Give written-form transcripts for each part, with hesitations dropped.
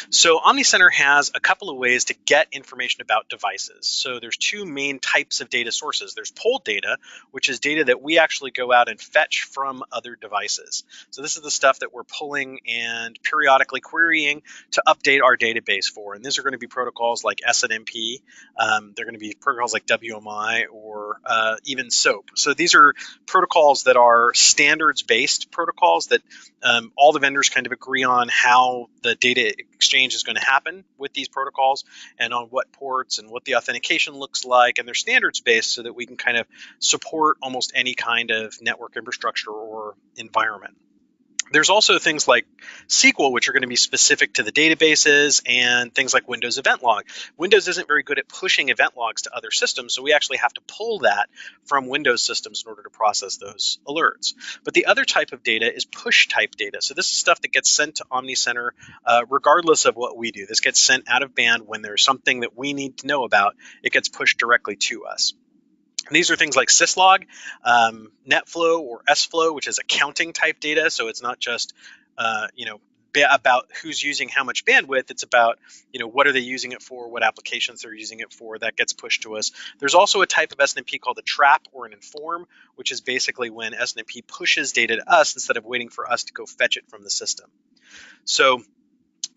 So OmniCenter has a couple of ways to get information about devices. So there's two main types of data sources. There's pulled data, which is data that we actually go out and fetch from other devices. So this is the stuff that we're pulling and periodically querying to update our database for. And these are going to be protocols like SNMP. They're going to be protocols like WMI or even SOAP. So these are protocols that are standards-based protocols that all the vendors kind of agree on how the data exchange is going to happen with these protocols and on what ports and what the authentication looks like. And they're standards based so that we can kind of support almost any kind of network infrastructure or environment. There's also things like SQL, which are going to be specific to the databases, and things like Windows Event Log. Windows isn't very good at pushing event logs to other systems, so we actually have to pull that from Windows systems in order to process those alerts. But the other type of data is push type data. So this is stuff that gets sent to OmniCenter regardless of what we do. This gets sent out of band when there's something that we need to know about. It gets pushed directly to us. These are things like syslog, netflow, or sflow, which is accounting type data. So it's not just about who's using how much bandwidth. It's about what are they using it for, what applications they're using it for. That gets pushed to us. There's also a type of SNMP called a trap or an inform, which is basically when SNMP pushes data to us instead of waiting for us to go fetch it from the system. So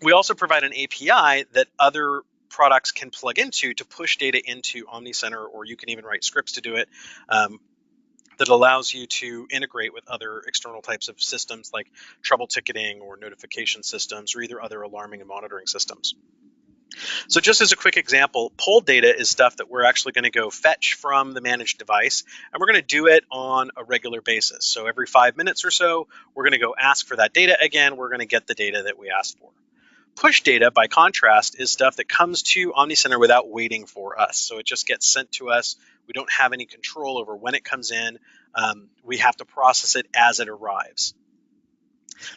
we also provide an API that other products can plug into to push data into OmniCenter, or you can even write scripts to do it, that allows you to integrate with other external types of systems like trouble ticketing or notification systems or either other alarming and monitoring systems. So just as a quick example, pulled data is stuff that we're actually going to go fetch from the managed device, and we're going to do it on a regular basis. So every 5 minutes or so, we're going to go ask for that data again. We're going to get the data that we asked for. Push data, by contrast, is stuff that comes to OmniCenter without waiting for us. So it just gets sent to us. We don't have any control over when it comes in. We have to process it as it arrives.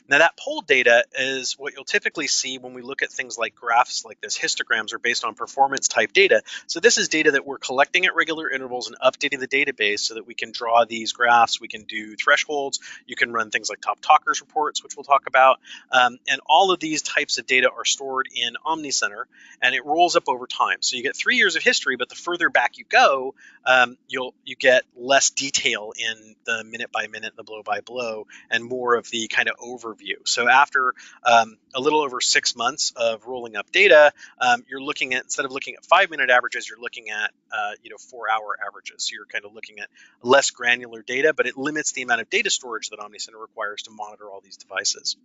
Now that pulled data is what you'll typically see when we look at things like graphs like this. Histograms are based on performance type data. So this is data that we're collecting at regular intervals and updating the database so that we can draw these graphs. We can do thresholds. You can run things like top talkers reports, which we'll talk about. And all of these types of data are stored in OmniCenter, and it rolls up over time. So you get 3 years of history, but the further back you go, you get less detail in the minute by minute, the blow by blow, and more of the kind of overview. So after a little over 6 months of rolling up data, you're looking at, instead of looking at 5-minute averages, you're looking at 4-hour averages. So you're kind of looking at less granular data, but it limits the amount of data storage that OmniCenter requires to monitor all these devices.